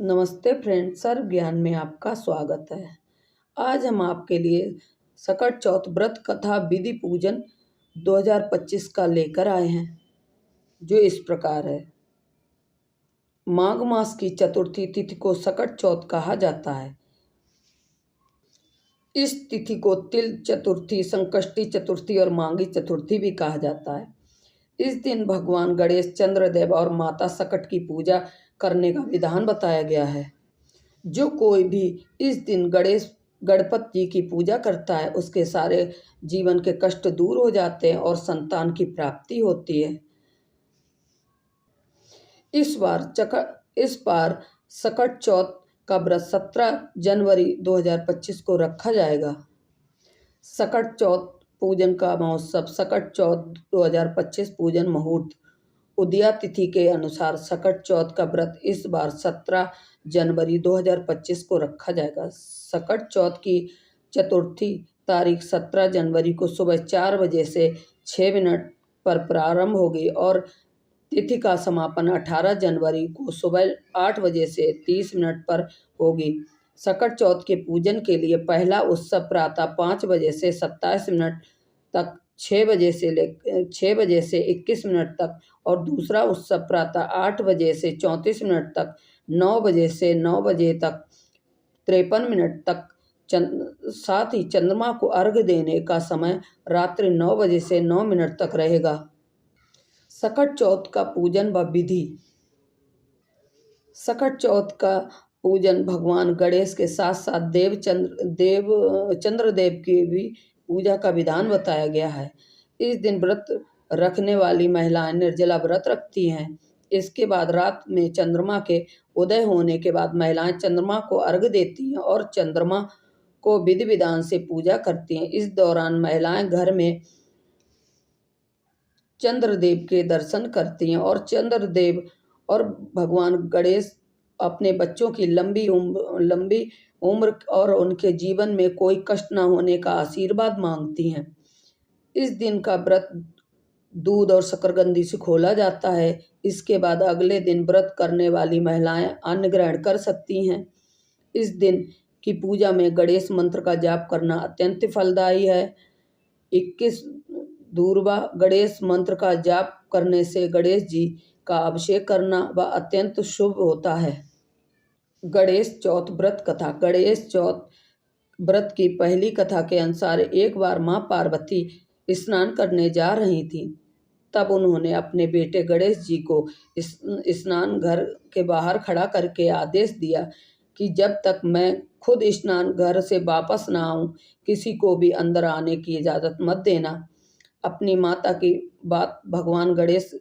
नमस्ते फ्रेंड्स, सर्व ज्ञान में आपका स्वागत है। आज हम आपके लिए सकट चौथ व्रत कथा विधि पूजन 2025 का लेकर आए हैं, जो इस प्रकार है। माघ मास की चतुर्थी तिथि को सकट चौथ कहा जाता है। इस तिथि को तिल चतुर्थी, संकष्टी चतुर्थी और माघी चतुर्थी भी कहा जाता है। इस दिन भगवान गणेश, चंद्रदेव और माता सकट की पूजा करने का विधान बताया गया है। जो कोई भी इस दिन गणपति जी की पूजा करता है, उसके सारे जीवन के कष्ट दूर हो जाते हैं और संतान की प्राप्ति होती है। इस बार सकट चौथ का व्रत 17 जनवरी 2025 को रखा जाएगा। सकट चौथ पूजन का महोत्सव सकट चौथ 2025 पूजन मुहूर्त उदया तिथि के अनुसार सकट चौथ का व्रत इस बार 17 जनवरी 2025 को रखा जाएगा। सकट चौथ की चतुर्थी तारीख 17 जनवरी को सुबह 4 बजे से 6 मिनट पर प्रारंभ होगी और तिथि का समापन 18 जनवरी को सुबह 8 बजे से 30 मिनट पर होगी। सकट चौथ के पूजन के लिए पहला उत्सव प्रातः 5 बजे से 27 मिनट तक 6 बजे से 21 मिनट तक और दूसरा उत्सव प्रातः 8 बजे से 34 मिनट तक 9 बजे से 9 बजे तक 53 मिनट तक साथ ही चंद्रमा को अर्घ्य देने का समय रात्रि 9 बजे से 9 मिनट तक रहेगा। सकट चौथ का पूजन व विधि। सकट चौथ का पूजन भगवान गणेश के साथ साथ चंद्रदेव की भी पूजा का विधान बताया गया है। इस दिन व्रत रखने वाली महिलाएं निर्जला व्रत रखती हैं। इसके बाद रात में चंद्रमा के उदय होने के बाद महिलाएं चंद्रमा को अर्घ्य देती हैं और चंद्रमा को विधि विधान से पूजा करती हैं। इस दौरान महिलाएं घर में चंद्रदेव के दर्शन करती हैं और चंद्रदेव और भगवान गणेश अपने बच्चों की लंबी उम्र और उनके जीवन में कोई कष्ट न होने का आशीर्वाद मांगती हैं। इस दिन का व्रत दूध और शकरकंदी से खोला जाता है। इसके बाद अगले दिन व्रत करने वाली महिलाएं अन्न ग्रहण कर सकती हैं। इस दिन की पूजा में गणेश मंत्र का जाप करना अत्यंत फलदायी है। 21 दूर्वा गणेश मंत्र का जाप करने से गणेश जी का अभिषेक करना वह अत्यंत शुभ होता है। गणेश चौथ व्रत कथा। गणेश चौथ व्रत की पहली कथा के अनुसार एक बार मां पार्वती स्नान करने जा रही थी। तब उन्होंने अपने बेटे गणेश जी को स्नान घर के बाहर खड़ा करके आदेश दिया कि जब तक मैं खुद स्नान घर से वापस ना आऊं, किसी को भी अंदर आने की इजाज़त मत देना। अपनी माता की बात भगवान गणेश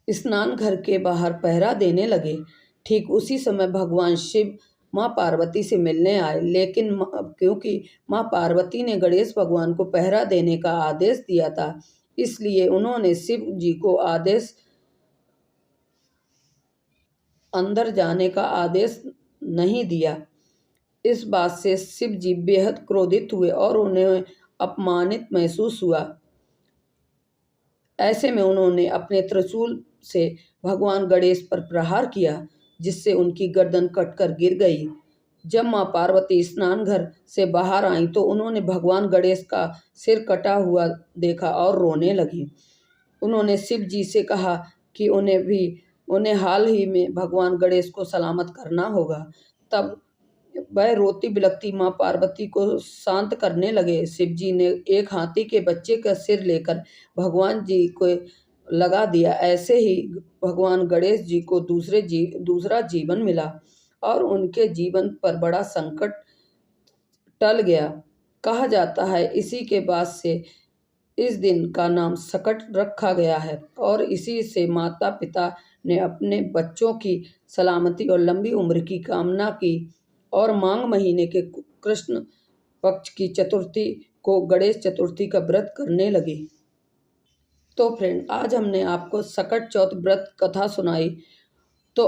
स्नान घर के बाहर पहरा देने लगे। ठीक उसी समय भगवान शिव माँ पार्वती से मिलने आए, लेकिन क्योंकि माँ पार्वती ने गणेश भगवान को पहरा देने का आदेश दिया था, इसलिए उन्होंने शिव जी को अंदर जाने का आदेश नहीं दिया। इस बात से शिव जी बेहद क्रोधित हुए और उन्हें अपमानित महसूस हुआ। ऐसे में उन्होंने अपने त्रिशूल से भगवान गणेश पर प्रहार किया, जिससे उनकी गर्दन कटकर गिर गई। जब मां पार्वती स्नान घर से बाहर आईं तो उन्होंने भगवान गणेश का सिर कटा हुआ देखा और रोने लगी। उन्होंने शिव जी से कहा कि उन्हें हाल ही में भगवान गणेश को सलामत करना होगा। तब वह रोती बिलखती मां पार्वती को शांत करने लगे। शिव जी ने एक हाथी के बच्चे का सिर लेकर भगवान जी को लगा दिया। ऐसे ही भगवान गणेश जी को दूसरा जीवन मिला और उनके जीवन पर बड़ा संकट टल गया। कहा जाता है इसी के बाद से इस दिन का नाम सकट रखा गया है और इसी से माता पिता ने अपने बच्चों की सलामती और लंबी उम्र की कामना की और माघ महीने के कृष्ण पक्ष की चतुर्थी को गणेश चतुर्थी का व्रत करने लगी। तो फ्रेंड, आज हमने आपको सकट चौथ व्रत कथा सुनाई। तो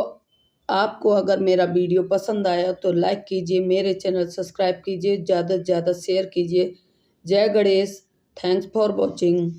आपको अगर मेरा वीडियो पसंद आया तो लाइक कीजिए, मेरे चैनल सब्सक्राइब कीजिए, ज़्यादा से ज़्यादा शेयर कीजिए। जय गणेश। Thanks for watching.